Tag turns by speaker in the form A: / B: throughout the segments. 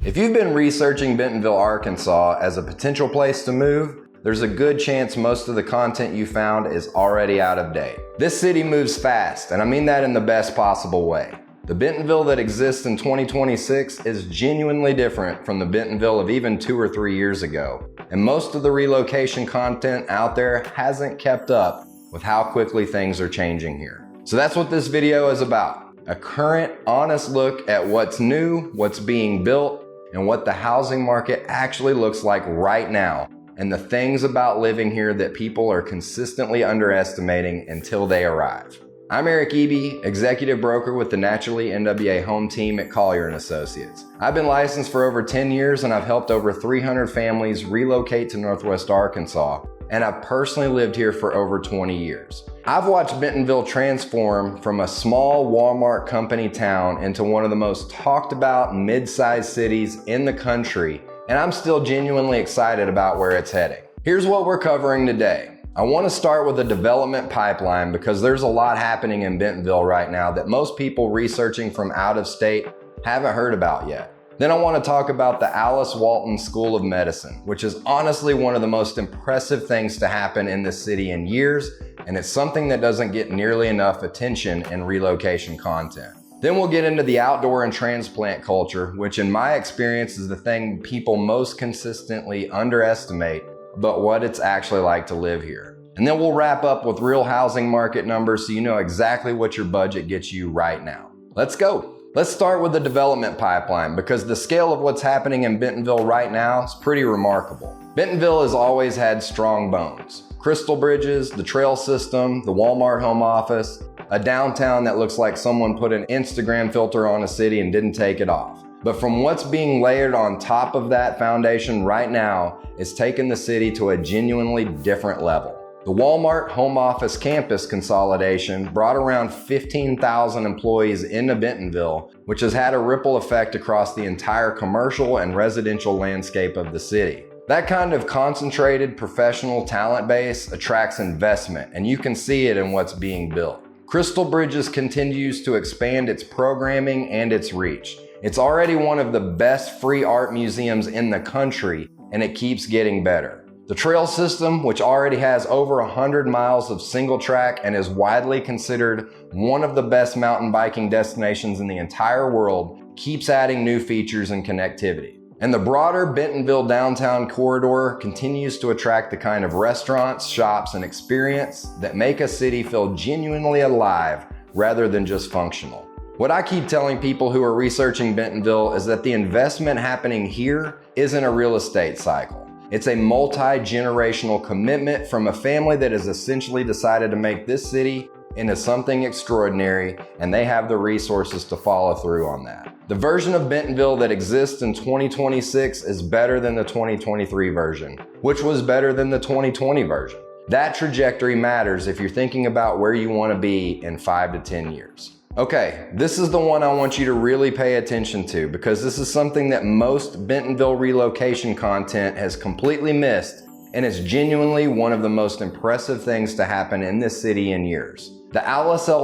A: If you've been researching Bentonville, Arkansas as a potential place to move, there's a good chance most of the content you found is already out of date. This city moves fast, and I mean that in the best possible way. The Bentonville that exists in 2026 is genuinely different from the Bentonville of even 2 or 3 years ago, and most of the relocation content out there hasn't kept up with how quickly things are changing here. So that's what this video is about. A current, honest look at what's new, what's being built, and what the housing market actually looks like right now, and the things about living here that people are consistently underestimating until they arrive. I'm Eric Eby, executive broker with the Naturally NWA home team at Collier & Associates. I've been licensed for over 10 years and I've helped over 300 families relocate to Northwest Arkansas, and I've personally lived here for over 20 years. I've watched Bentonville transform from a small Wal-Mart company town into one of the most talked about mid-sized cities in the country, and I'm still genuinely excited about where it's heading. Here's what we're covering today. I want to start with a development pipeline because there's a lot happening in Bentonville right now that most people researching from out of state haven't heard about yet. Then I want to talk about the Walton School of Medicine, which is honestly one of the most impressive things to happen in this city in years, and it's something that doesn't get nearly enough attention in relocation content. Then we'll get into the outdoor and transplant culture, which in my experience is the thing people most consistently underestimate, but what it's actually like to live here. And then we'll wrap up with real housing market numbers so you know exactly what your budget gets you right now. Let's go. Let's start with the development pipeline because the scale of what's happening in Bentonville right now is pretty remarkable. Bentonville has always had strong bones. Crystal bridges, the trail system, the Wal-Mart home office, a downtown that looks like someone put an Instagram filter on a city and didn't take it off. But from what's being layered on top of that foundation right now is taking the city to a genuinely different level. The Wal-Mart home office campus consolidation brought around 15,000 employees into Bentonville, which has had a ripple effect across the entire commercial and residential landscape of the city. That kind of concentrated professional talent base attracts investment, and you can see it in what's being built. Crystal Bridges continues to expand its programming and its reach. It's already one of the best free art museums in the country, and it keeps getting better. The trail system, which already has over 100 miles of single track and is widely considered one of the best mountain biking destinations in the entire world, keeps adding new features and connectivity. And the broader Bentonville downtown corridor continues to attract the kind of restaurants, shops, and experience that make a city feel genuinely alive rather than just functional. What I keep telling people who are researching Bentonville is that the investment happening here isn't a real estate cycle. It's a multi-generational commitment from a family that has essentially decided to make this city into something extraordinary, and they have the resources to follow through on that. The version of Bentonville that exists in 2026 is better than the 2023 version, which was better than the 2020 version. That trajectory matters if you're thinking about where you want to be in 5 to 10 years. Okay, this is the one I want you to really pay attention to because this is something that most Bentonville relocation content has completely missed, and it's genuinely one of the most impressive things to happen in this city in years. The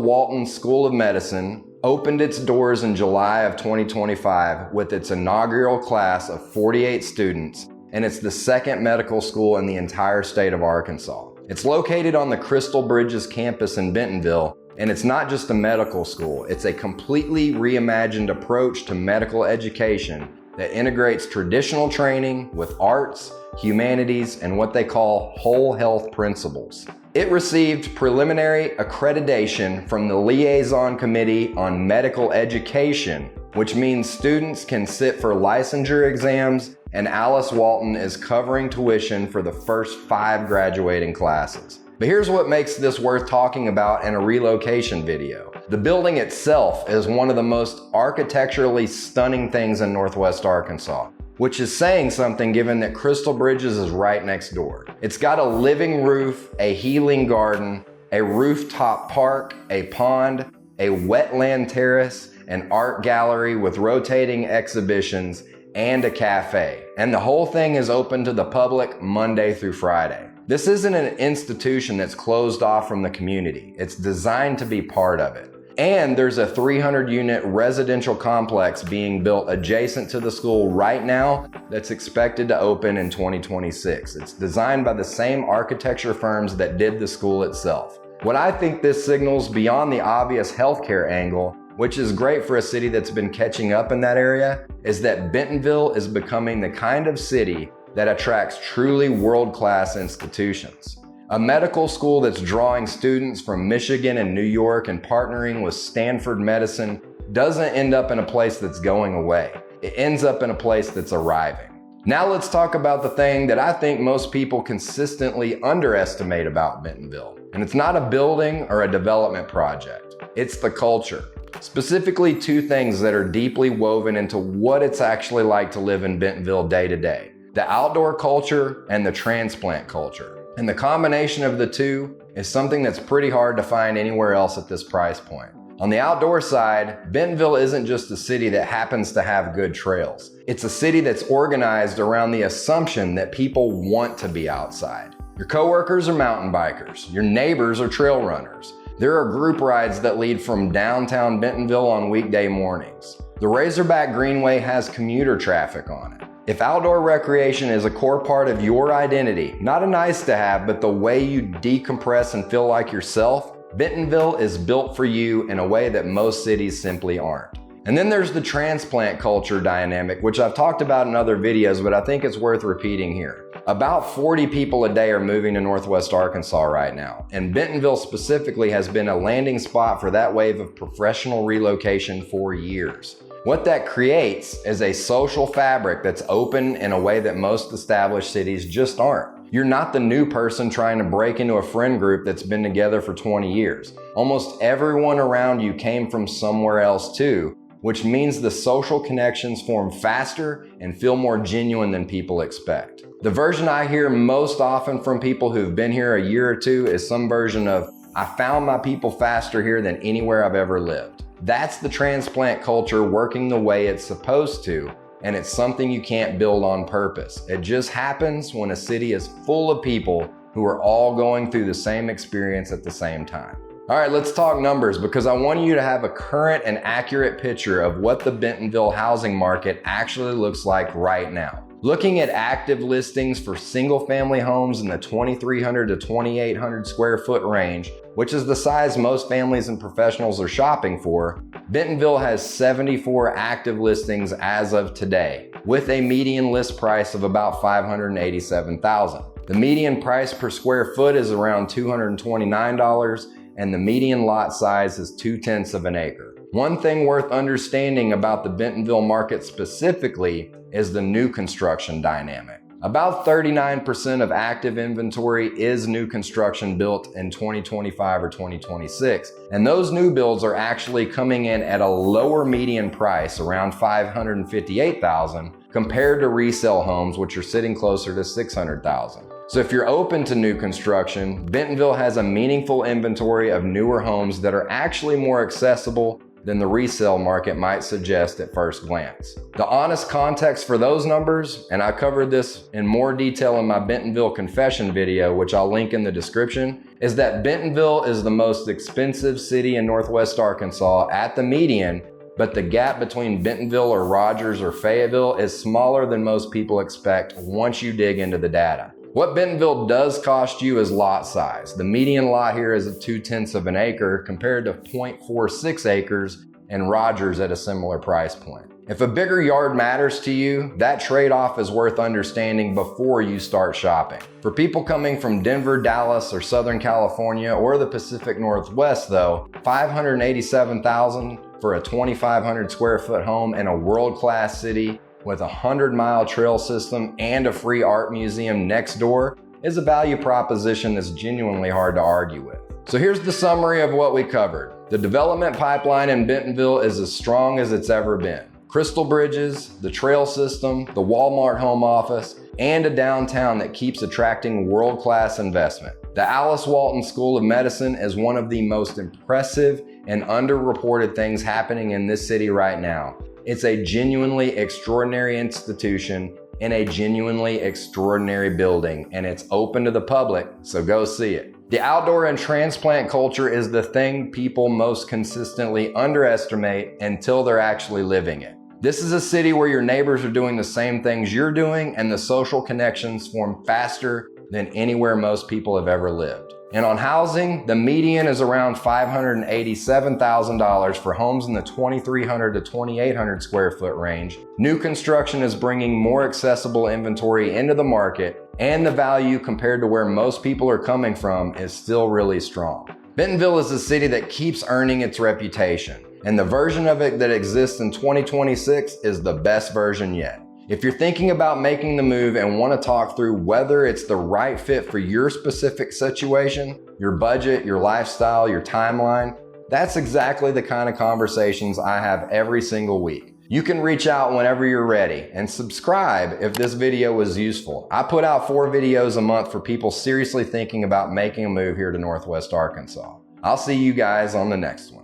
A: Walton School of Medicine opened its doors in July of 2025 with its inaugural class of 48 students, and it's the second medical school in the entire state of Arkansas. It's located on the Crystal Bridges campus in Bentonville, and it's not just a medical school, it's a completely reimagined approach to medical education that integrates traditional training with arts, humanities, and what they call whole health principles. It received preliminary accreditation from the Liaison Committee on Medical Education, which means students can sit for licensure exams, and Walton is covering tuition for the first 5 graduating classes. But here's what makes this worth talking about in a relocation video. The building itself is one of the most architecturally stunning things in Northwest Arkansas, which is saying something given that Crystal Bridges is right next door. It's got a living roof, a healing garden, a rooftop park, a pond, a wetland terrace, an art gallery with rotating exhibitions, and a cafe. And the whole thing is open to the public Monday through Friday. This isn't an institution that's closed off from the community. It's designed to be part of it. And there's a 300-unit residential complex being built adjacent to the school right now that's expected to open in 2026. It's designed by the same architecture firms that did the school itself. What I think this signals beyond the obvious healthcare angle, which is great for a city that's been catching up in that area, is that Bentonville is becoming the kind of city that attracts truly world-class institutions. A medical school that's drawing students from Michigan and New York and partnering with Stanford Medicine doesn't end up in a place that's going away. It ends up in a place that's arriving. Now let's talk about the thing that I think most people consistently underestimate about Bentonville. And it's not a building or a development project. It's the culture. Specifically, two things that are deeply woven into what it's actually like to live in Bentonville day to day: the outdoor culture and the transplant culture. And the combination of the two is something that's pretty hard to find anywhere else at this price point. On the outdoor side, Bentonville isn't just a city that happens to have good trails. It's a city that's organized around the assumption that people want to be outside. Your coworkers are mountain bikers. Your neighbors are trail runners. There are group rides that lead from downtown Bentonville on weekday mornings. The Razorback Greenway has commuter traffic on it. If outdoor recreation is a core part of your identity, not a nice to have, but the way you decompress and feel like yourself, Bentonville is built for you in a way that most cities simply aren't. And then there's the transplant culture dynamic, which I've talked about in other videos, but I think it's worth repeating here. About 40 people a day are moving to Northwest Arkansas right now, and Bentonville specifically has been a landing spot for that wave of professional relocation for years. What that creates is a social fabric that's open in a way that most established cities just aren't. You're not the new person trying to break into a friend group that's been together for 20 years. Almost everyone around you came from somewhere else too, which means the social connections form faster and feel more genuine than people expect. The version I hear most often from people who've been here a year or two is some version of, "I found my people faster here than anywhere I've ever lived." That's the transplant culture working the way it's supposed to, and it's something you can't build on purpose. It just happens when a city is full of people who are all going through the same experience at the same time. All right, let's talk numbers, because I want you to have a current and accurate picture of what the Bentonville housing market actually looks like right now. Looking at active listings for single-family homes in the 2,300 to 2,800 square foot range, which is the size most families and professionals are shopping for, Bentonville has 74 active listings as of today, with a median list price of about $587,000. The median price per square foot is around $229, and the median lot size is 0.2 of an acre. One thing worth understanding about the Bentonville market specifically is the new construction dynamic. About 39% of active inventory is new construction built in 2025 or 2026, and those new builds are actually coming in at a lower median price, around $558,000, compared to resale homes, which are sitting closer to $600,000. So if you're open to new construction, Bentonville has a meaningful inventory of newer homes that are actually more accessible than the resale market might suggest at first glance. The honest context for those numbers, and I covered this in more detail in my Bentonville confession video, which I'll link in the description, is that Bentonville is the most expensive city in Northwest Arkansas at the median, but the gap between Bentonville or Rogers or Fayetteville is smaller than most people expect once you dig into the data. What Bentonville does cost you is lot size. The median lot here is 0.2 of an acre compared to 0.46 acres in Rogers at a similar price point. If a bigger yard matters to you, that trade-off is worth understanding before you start shopping. For people coming from Denver, Dallas, or Southern California, or the Pacific Northwest though, $587,000 for a 2,500 square foot home in a world-class city with a 100-mile trail system and a free art museum next door is a value proposition that's genuinely hard to argue with. So here's the summary of what we covered. The development pipeline in Bentonville is as strong as it's ever been. Crystal bridges, the trail system, the Wal-Mart home office, and a downtown that keeps attracting world-class investment. The Alice Walton School of Medicine is one of the most impressive and underreported things happening in this city right now. It's a genuinely extraordinary institution in a genuinely extraordinary building, and it's open to the public, so go see it. The outdoor and transplant culture is the thing people most consistently underestimate until they're actually living it. This is a city where your neighbors are doing the same things you're doing, and the social connections form faster than anywhere most people have ever lived. And on housing, the median is around $587,000 for homes in the 2,300 to 2,800 square foot range. New construction is bringing more accessible inventory into the market, and the value compared to where most people are coming from is still really strong. Bentonville is a city that keeps earning its reputation, and the version of it that exists in 2026 is the best version yet. If you're thinking about making the move and want to talk through whether it's the right fit for your specific situation, your budget, your lifestyle, your timeline, that's exactly the kind of conversations I have every single week. You can reach out whenever you're ready and subscribe if this video was useful. I put out 4 videos a month for people seriously thinking about making a move here to Northwest Arkansas. I'll see you guys on the next one.